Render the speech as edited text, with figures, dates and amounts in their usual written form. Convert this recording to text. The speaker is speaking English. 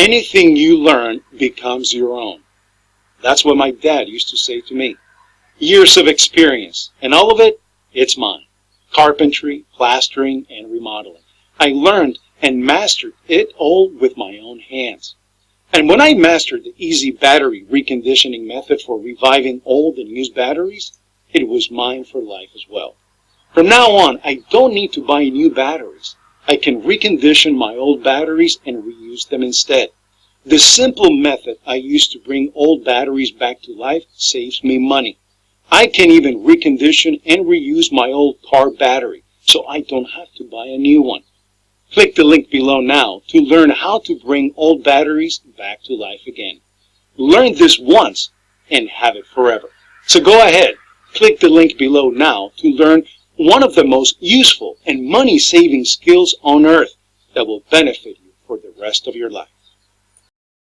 Anything you learn becomes your own. That's what my dad used to say to me. Years of experience, and all of it, it's mine. Carpentry, plastering, and remodeling. I learned and mastered it all with my own hands. And when I mastered the easy battery reconditioning method for reviving old and used batteries, it was mine for life as well. From now on, I don't need to buy new batteries. I can recondition my old batteries and reuse them instead. The simple method I use to bring old batteries back to life saves me money. I can even recondition and reuse my old car battery, so I don't have to buy a new one. Click the link below now to learn how to bring old batteries back to life again. Learn this once and have it forever. So go ahead, click the link below now to learn one of the most useful and money-saving skills on earth that will benefit you for the rest of your life.